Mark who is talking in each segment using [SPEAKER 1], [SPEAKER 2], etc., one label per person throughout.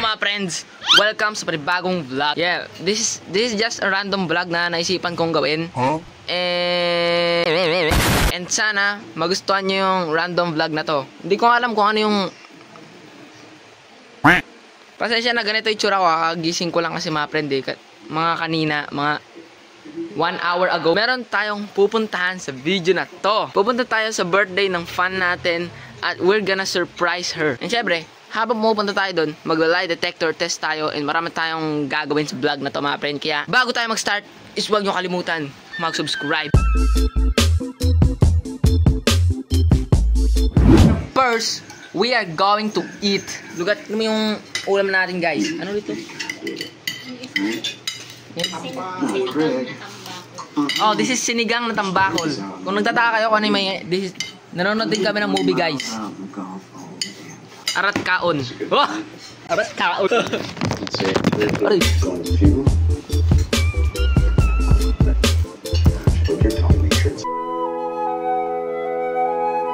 [SPEAKER 1] mga friends, welcome sa panibagong vlog. Yeah, this is just a random vlog na naisipan kong gawin. And sana magustuhan nyo yung random vlog na to. Hindi ko alam kung ano yung... Pasensya na, ganito yung tsura ko. Kagising ko lang kasi mga friend mga kanina, mga 1 hour ago. Meron tayong pupuntahan sa video na to. Pupunta tayo sa birthday ng fan natin at we're gonna surprise her. And syempre, habang pupunta tayo doon, magla-lie detector test tayo and marami tayong gagawin sa vlog na to mga friend. Kaya bago tayo mag-start, is huwag nyo kalimutan mag-subscribe. First, we are going to eat. Lugat mo yung ulam natin, guys. Ano dito? Oh, this is sinigang na tambakol. Kung nagtataka kayo kung ano may... Nanonood din kami ng movie, guys. Arat kaon. Oh! Arat kaon. Aray.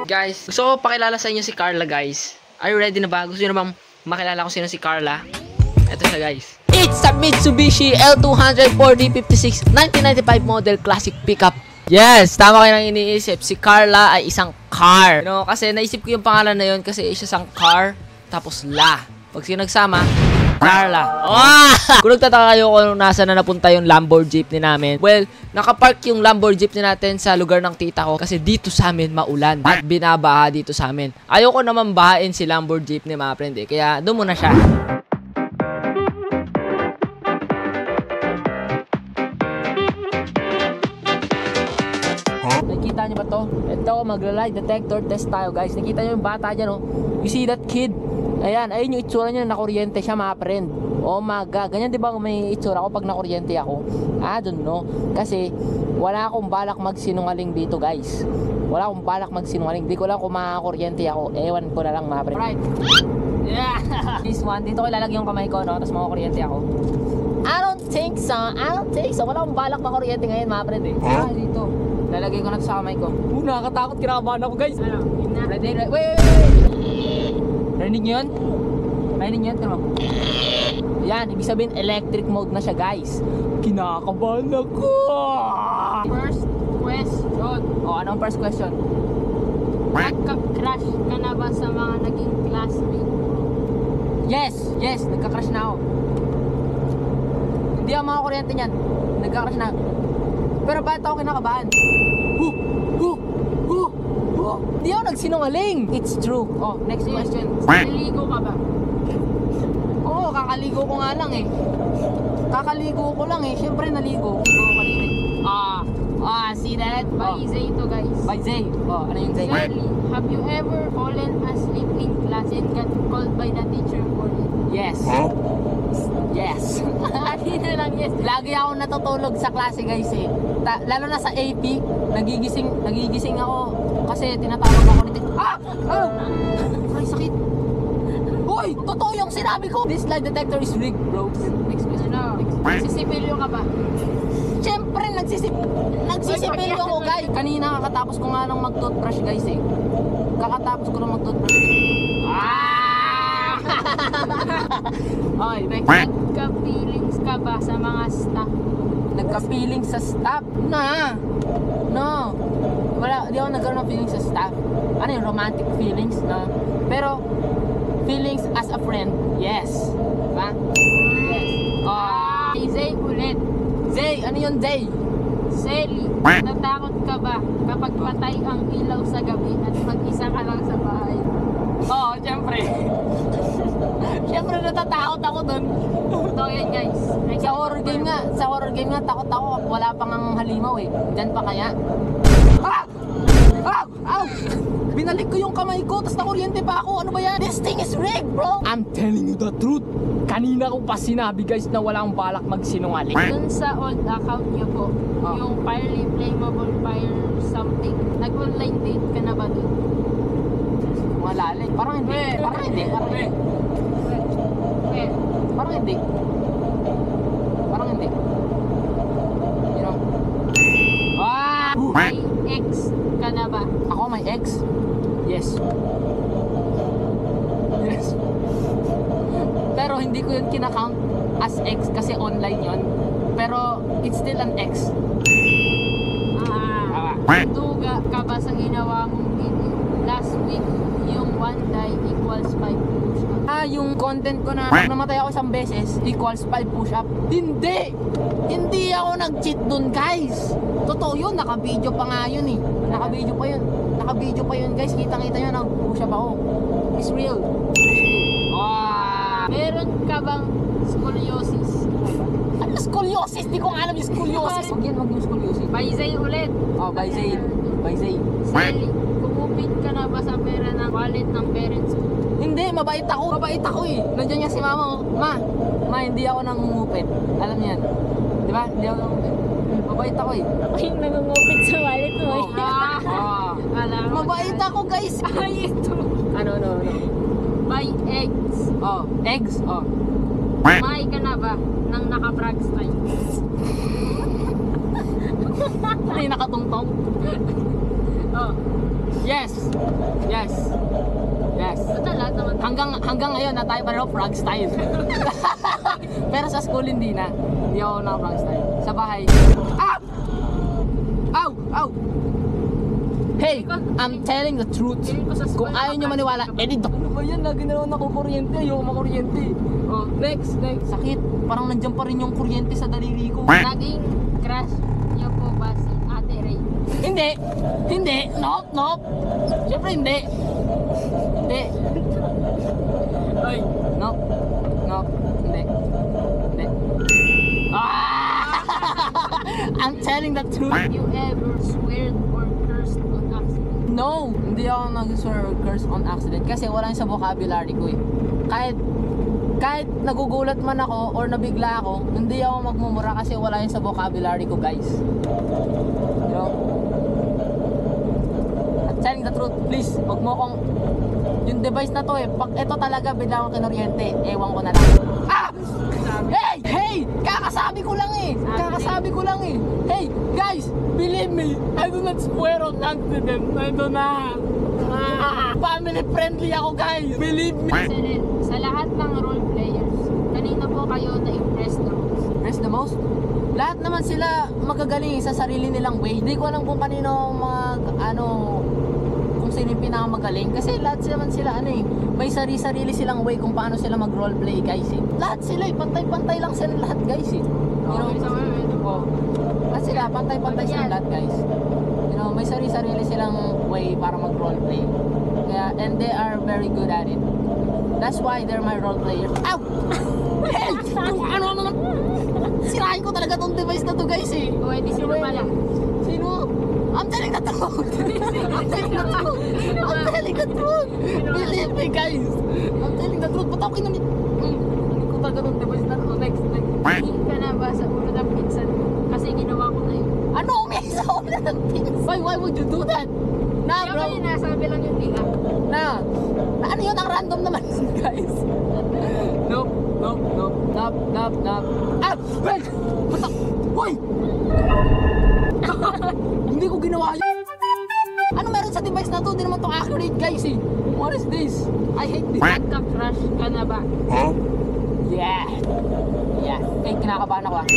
[SPEAKER 1] Guys, gusto ko pakilala sa inyo si Carla, guys. Are you ready na ba? Gusto nyo na bang makilala ko sino si Carla? Ito siya, guys. It's a Mitsubishi L200 4D56 1995 model classic pickup. Yes, tama kayo nang iniisip. Si Carla ay isang car. You know, kasi naisip ko yung pangalan na yun kasi isa isang car, tapos la. Pag sinagsama, Carla. Oh! Kung nagtataka kayo kung nasa na napunta yung Lamborghini jeepney namin, well, nakapark yung Lamborghini jeepney natin sa lugar ng tita ko kasi dito sa amin maulan at binabaha dito sa amin. Ayoko naman bahain si Lamborghini jeepney mga friend kaya doon muna siya. Nakikita nyo ba to? Ito, magla-lie detector test tayo, guys. Nakita nyo yung bata dyan, oh. You see that kid? Ayan, ayun yung itsura niya, nakuryente siya mga friend. Oh my god, ganyan diba may itsura ko pag nakuryente ako? I don't know. Kasi wala akong balak magsinungaling dito, guys. Wala akong balak magsinungaling. Di ko lang kung makakuryente ako. Ewan ko na lang mga friend. Right. Yeah. This one, dito ko ilalagay yung kamay ko, no? Tapos makakuryente ako. I don't think so. Wala akong balak makuryente ngayon mga friend eh. Ah, dito. Lalagay ko na sa kamay ko. Nakakatakot, kinakabahan ako, guys. Ano? Ready? Wait. Rinig nyo yun? Rinig nyo yun? Tama. Yan, ibig sabihin electric mode na siya, guys. Kinakabahan ako.
[SPEAKER 2] First question.
[SPEAKER 1] Oh, ano ang first question?
[SPEAKER 2] Nagka-crush ka na ba sa mga naging classmate?
[SPEAKER 1] Yes, nagka-crush na ako. Hindi ako makakuryente niyan. Nagka-crush na ako. Pero bakit ako kinakabahan? Hindi ako nagsinungaling. It's true. Oh, next question.
[SPEAKER 2] Naligo ka ba?
[SPEAKER 1] Oo, kakaligo ko nga lang eh. Kakaligo ko lang eh. Siyempre naligo.
[SPEAKER 2] See that? By Zay to, guys.
[SPEAKER 1] By Zay. Oh, ano yung Zay?
[SPEAKER 2] Charlie, have you ever fallen asleep in class and got called by the teacher for it?
[SPEAKER 1] Yes. Yes.
[SPEAKER 2] Hindi na lang yes.
[SPEAKER 1] Lagi ako natutulog sa klase, guys eh. Lalo na sa AP, nagigising ako kasi tinatawag ako nito. Ay, sakit. Hoy, totoo yung sinabi ko. This lie detector is rigged, bro.
[SPEAKER 2] Next question. Nagsisipilyo ka ba?
[SPEAKER 1] Siyempre, nagsisipilyo ako, guys. Kanina kakatapos ko nga nang mag-toothbrush, guys eh. Kakatapos ko nang mag-toothbrush. Okay, next.
[SPEAKER 2] Nagka-feelings ka ba sa mga staff?
[SPEAKER 1] Nagka-feelings sa staff? No. Wala, di ako nagkaroon ng feelings sa staff. Ano yung romantic feelings? No. Pero, feelings as a friend, yes. Diba?
[SPEAKER 2] Yes. Zay ulit.
[SPEAKER 1] Zay, ano yun Zay?
[SPEAKER 2] Selly, natakot ka ba kapag patay ang ilaw sa gabi at mag-isa ka lang sa bahay?
[SPEAKER 1] Oo, syempre. Syempre natatakot ako dun.
[SPEAKER 2] So yan, guys.
[SPEAKER 1] Sa horror game nga, takot ako. Wala pang ang halimaw eh. Diyan pa kaya? Ow! Binalik ko yung kamay ko, tapos nakuryente pa ako. Ano ba yan? This thing is rigged, bro! I'm telling you the truth. Kanina ko pa sinabi, guys, na walang balak magsinungaling.
[SPEAKER 2] Dun sa old account niyo po, yung Firely Flammable Fire something, nag-online date ka na ba dun?
[SPEAKER 1] Malalim. Parang hindi. Parang hindi. You know?
[SPEAKER 2] May ex ka na ba?
[SPEAKER 1] Ako may ex? Yes. hindi ko yun kinakount as ex kasi online yun. Pero it's still an ex.
[SPEAKER 2] Duga ka ba sa ginawa mong video? Last week, yung one die equals 5 push-up.
[SPEAKER 1] Yung content ko na pag namatay ako isang beses equals 5 push-up. Hindi! Hindi ako nag-cheat dun, guys. Totoo yun, naka-video pa nga yun eh. Naka-video pa yun. Naka-video pa yun, guys. Kitang-kita nyo, nag-push-up ako. It's real.
[SPEAKER 2] Meron ka bang scoliosis?
[SPEAKER 1] Ano scoliosis? Di ko nga alam yung scoliosis. Wag yung scoliosis.
[SPEAKER 2] By Zay ulit.
[SPEAKER 1] By Zay.
[SPEAKER 2] Sally, kumupit ka na ba sa pera ng wallet ng parents mo?
[SPEAKER 1] Hindi, mabait ako eh. Nandiyan niya si mama. Ma, hindi ako nangungupit. Alam niyan. Di ba? Hindi ako nangungupit. Mabait ako eh.
[SPEAKER 2] Ay, nangungupit sa wallet mo eh.
[SPEAKER 1] Mabait ako, guys.
[SPEAKER 2] Ay, ito.
[SPEAKER 1] Ano.
[SPEAKER 2] Buy eggs.
[SPEAKER 1] Eggs.
[SPEAKER 2] Kumain ka na ba ng naka-frog style?
[SPEAKER 1] Ano yung nakatungtong? Yes.
[SPEAKER 2] Basta lahat naman.
[SPEAKER 1] Hanggang ngayon na tayo pareho frog style. Pero sa school hindi na. Hindi ako na frog style. Sa bahay. Ow! Hey, I'm telling the truth. Kung ayaw nyo maniwala, edit ako. Ano ba yan? Lagi na lang ako kuryente. Ayoko makuryente. Next. Sakit. Parang nandyan pa rin yung kuryente sa daliri ko.
[SPEAKER 2] Naging crush niyo po ba si Ate Ray?
[SPEAKER 1] Hindi. Nope. Siyempre hindi. Ay. Nope. Hindi. I'm telling the truth.
[SPEAKER 2] Have you ever sweared or cursed on accident?
[SPEAKER 1] No, hindi ako nag-swear or curse on accident kasi wala yun sa vocabulary ko eh. Kahit nagugulat man ako or nabigla ako, hindi ako magmumura kasi wala yun sa vocabulary ko, guys. You know? I'm telling the truth, please, wag mo akong yung device na to eh, pag ito talaga bigla akong kinuryente, ewan ko na lang. Hey! Kakasabi ko lang eh. Hey, guys, believe me, I do not swear on accident. I do not. Family friendly ako, guys. Believe me.
[SPEAKER 2] Sa lahat ng role players, kanino po kayo na-impress the most?
[SPEAKER 1] Impress the most? Lahat naman sila magagaling sa sarili nilang way. Hindi ko alam kung kanino kung sino yung pinakamagaling. Kasi lahat naman sila may sarili silang way kung paano sila mag-roleplay, guys eh. Lahat sila pantay-pantay lang sila lahat, guys eh. You know, lahat sila, pantay-pantay sila lahat, guys. You know, may sarili silang way para mag-roleplay. Kaya, and they are very good at it. That's why they're my role players. Ow! Hey! Ano? Sirahin ko talaga tong device na to, guys eh.
[SPEAKER 2] Pwede sino pala?
[SPEAKER 1] Sino? I'm telling the truth. I'm telling the truth. Believe me, guys. I'm telling the truth. Ba't ako kinamit? Hindi ko talaga tong device na to. Next.
[SPEAKER 2] Hindi ka na ba sa ulo ng pinsan mo? Kasi ginawa ko na yun.
[SPEAKER 1] Ano? May sa ulo ng pinsan? Why would you do that?
[SPEAKER 2] Kaya
[SPEAKER 1] Bro.
[SPEAKER 2] kayo nasabi lang yung nila.
[SPEAKER 1] Na ano yun? Ang random naman, guys. Nope. Wait! Basta! Hoy! Hindi ko ginawa yun. Ano meron sa device na to? Hindi naman to accurate, guys eh. What is this? I hate this.
[SPEAKER 2] Nagka-crush ka na ba?
[SPEAKER 1] Yeah. Kinakabahan ako ah.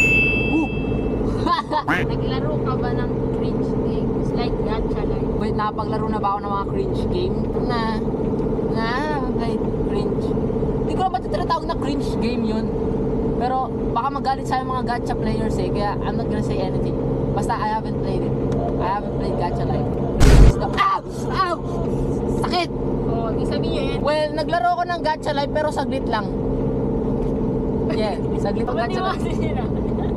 [SPEAKER 2] Naglaro ka ba ng cringe games like Gacha Life?
[SPEAKER 1] Wait, napaglaro na ba ako ng mga cringe game? Like cringe. Hindi ko na ba tinatawag na cringe game yun? Pero baka magalit sa mga gacha players eh. Kaya I'm not gonna say anything. Basta I haven't played it. I haven't played Gacha Life. Ow! Sakit!
[SPEAKER 2] Ibig sabihin.
[SPEAKER 1] Well, naglaro ko ng Gacha Life pero saglit lang. Yeah, saglit ang Gacha Life.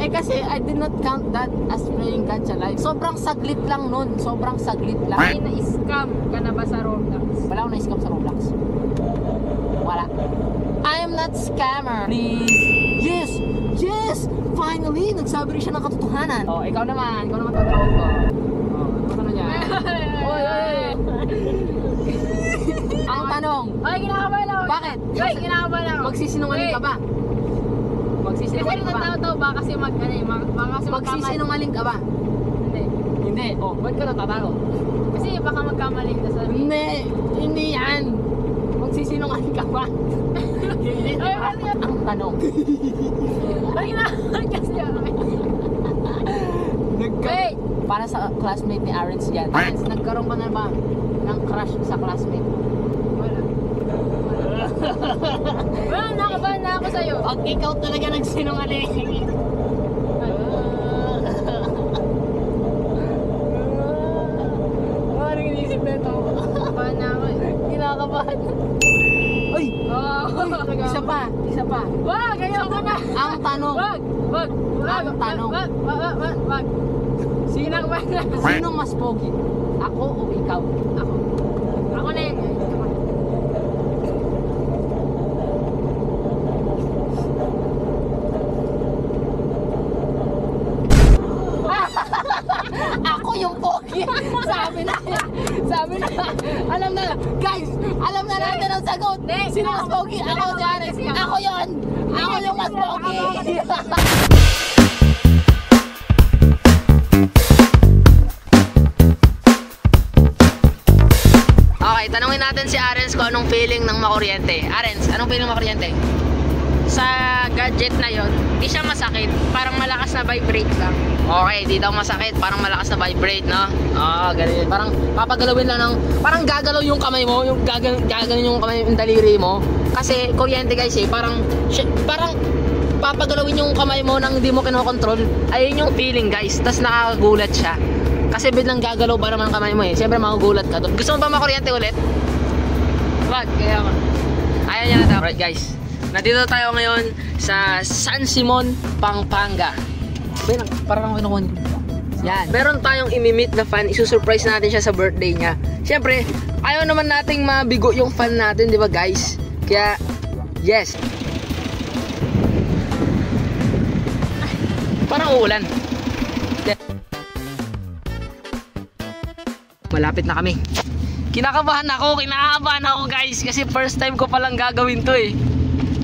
[SPEAKER 1] Kasi I did not count that as playing Gacha Life. Sobrang saglit lang nun.
[SPEAKER 2] May na-scam ka na ba sa Roblox?
[SPEAKER 1] Wala akong na-scam sa Roblox. Wala. I am not scammer. Please. Yes! Finally, nagsabi rin siya ng katotohanan. Ikaw naman tatanungin ko. Ano tanong niya? Oy! Ang tanong.
[SPEAKER 2] Ay, kinakabahan ako.
[SPEAKER 1] Bakit?
[SPEAKER 2] Ay, kinakabahan ako.
[SPEAKER 1] Magsisinungaling ka ba?
[SPEAKER 2] Kasi natatawa ba kasi
[SPEAKER 1] Magsisinungaling ka ba? Hindi. Ba't ka natatawa?
[SPEAKER 2] Kasi baka magkamali ka sa
[SPEAKER 1] Hindi yan. Magsisinungaling ka ba? Ang tanong.
[SPEAKER 2] Ay, kasi
[SPEAKER 1] Wait! Para sa classmate ni Arens yan. Arens, nagkaroon ka na ba ng crush sa classmate?
[SPEAKER 2] Wala, nakabahan na ako sa'yo.
[SPEAKER 1] Pag ikaw talaga nagsinungaling. Anong inisip na ito?
[SPEAKER 2] Nakabahan na ako eh.
[SPEAKER 1] Kinakabahan. Uy! Isa pa.
[SPEAKER 2] Wag, ayoko na.
[SPEAKER 1] Ang tanong.
[SPEAKER 2] Wag.
[SPEAKER 1] Ang tanong.
[SPEAKER 2] Wag. Sino ba na?
[SPEAKER 1] Sino mas pogi? Ako o ikaw?
[SPEAKER 2] Ako na yan.
[SPEAKER 1] Ako yung pogi. Sabi na. Alam na. Guys, alam na natin ang sagot. Sino mas pogi? Ako, Jared. Ako yun. Ako yung mas pogi. Okay, tanungin natin si Arens kung anong feeling ng makuryente. Arens, anong feeling ng makuryente?
[SPEAKER 2] Sa gadget na yon, di siya masakit. Parang malakas na vibrate lang.
[SPEAKER 1] Okay, di daw masakit. Parang malakas na vibrate, no? Oo, ganun. Parang papagalawin lang ng... Parang gagalaw yung kamay mo. Yung gagalaw yung kamay, yung daliri mo. Kasi, kuryente guys eh. Parang papagalawin yung kamay mo nang hindi mo kinokontrol. Ayun yung feeling guys. Tas nakakagulat siya. Kasi biglang gagalaw para naman kamay mo eh. Siyempre magugulat ka doon. Gusto mo ba makuryente ulit?
[SPEAKER 2] Wag, kaya ako.
[SPEAKER 1] Ayaw niya na daw. Alright guys. Nandito tayo ngayon sa San Simon, Pampanga. Parang ako kinukuha. Yan. Meron tayong imi-meet na fan. Isusurprise natin siya sa birthday niya. Siyempre, ayaw naman nating mabigo yung fan natin, di ba guys? Kaya, yes. Parang uulan. Malapit na kami. Kinakabahan ako guys. Kasi first time ko palang gagawin to eh.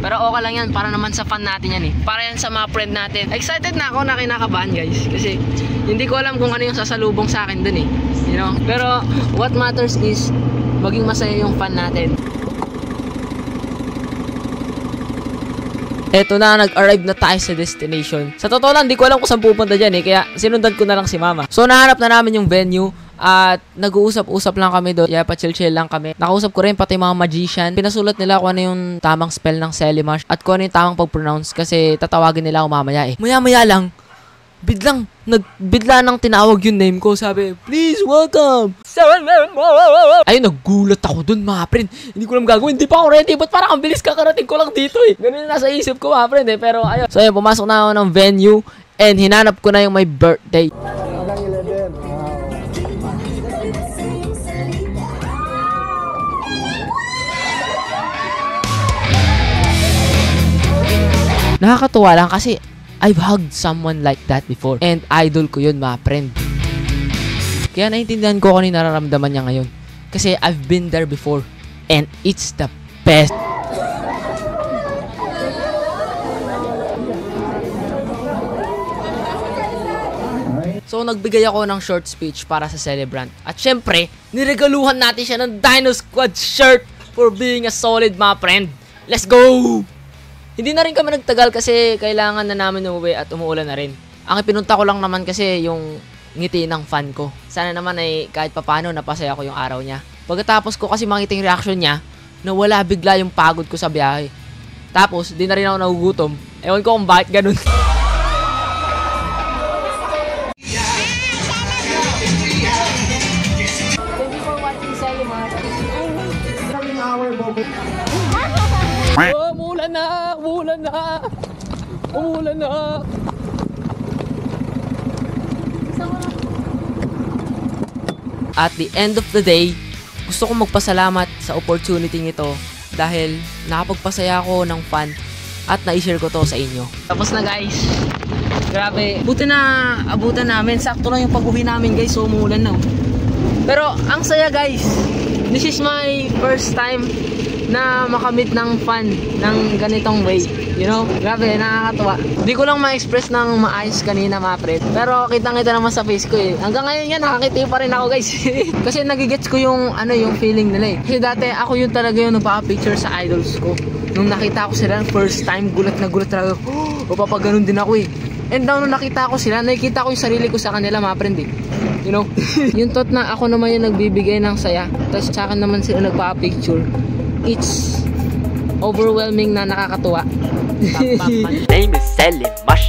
[SPEAKER 1] Pero okay lang yan, para naman sa fan natin yan eh. Para yan sa mga friend natin. Excited na ako na kinakabahan guys. Kasi hindi ko alam kung ano yung sasalubong sa akin dun eh. You know? Pero what matters is maging masaya yung fan natin. Eto na, nag-arrive na tayo sa destination. Sa totoo lang, di ko alam kung saan pupunta dyan eh. Kaya sinundan ko na lang si mama. So nahanap na namin yung venue. At nag-uusap-usap lang kami doon. Yeah, pa-chill-chill lang kami. Nakausap ko rin pati mga magician. Pinasulat nila kung ano yung tamang spell ng Selimash at kung ano yung tamang pag-pronounce kasi tatawagin nila ako mamaya eh. Maya-maya lang, bigla nang tinawag yung name ko. Sabi, please welcome. Ayun, nagulat ako dun mga friend. Hindi ko alam gagawin. Hindi pa ako ready. Ba't parang ang bilis kakarating ko lang dito eh. Ganun yung nasa isip ko mga friend eh. Pero ayun. So ayun, pumasok na ako ng venue and hinanap ko na yung my birthday. Nakakatuwa lang kasi I've hugged someone like that before. And idol ko yun mga friend. Kaya naiintindihan ko kung ano yung nararamdaman niya ngayon. Kasi I've been there before. And it's the best. So nagbigay ako ng short speech para sa celebrant. At syempre, niregaluhan natin siya ng Dino Squad shirt for being a solid mga friend. Let's go! Hindi na rin kami nagtagal kasi kailangan na namin umuwi at umuulan na rin. Ang ipinunta ko lang naman kasi yung ngiti ng fan ko. Sana naman ay kahit papano napasaya ko yung araw niya. Pagkatapos ko kasi makita yung reaction niya, nawala bigla yung pagod ko sa biyahe. Tapos, di na rin ako nagugutom. Ewan ko kung bakit ganun. Thank you for watching Selimash. Oh, umuulan na! Umuulan na! Umuulan na! At the end of the day, gusto kong magpasalamat sa opportunity ito dahil nakapagpasaya ako ng fun at na-share ko to sa inyo. Tapos na guys. Grabe. Buti na abutan namin. Sakto lang yung pag-uwi namin guys. So umuulan na. Pero ang saya guys. This is my first time na makamit ng fun ng ganitong way. You know? Grabe, nakakatuwa. Hindi ko lang ma-express ng maayos kanina mga pre. Pero kitang-kita naman sa face ko eh. Hanggang ngayon yan, nakakiti pa rin ako guys. Kasi nagigets ko yung, yung feeling nila eh. Kasi dati ako yung talaga yung nagpaka-picture sa idols ko. nung nakita ko sila first time, gulat na gulat talaga. O papaganon din ako eh. And now nung nakita ko sila, nakikita ko yung sarili ko sa kanila mga friend eh. You know? Yung thought na ako naman yung nagbibigay ng saya, tapos tsaka naman sila nagpa-picture. It's overwhelming na nakakatuwa.
[SPEAKER 3] Name is Selim Mash.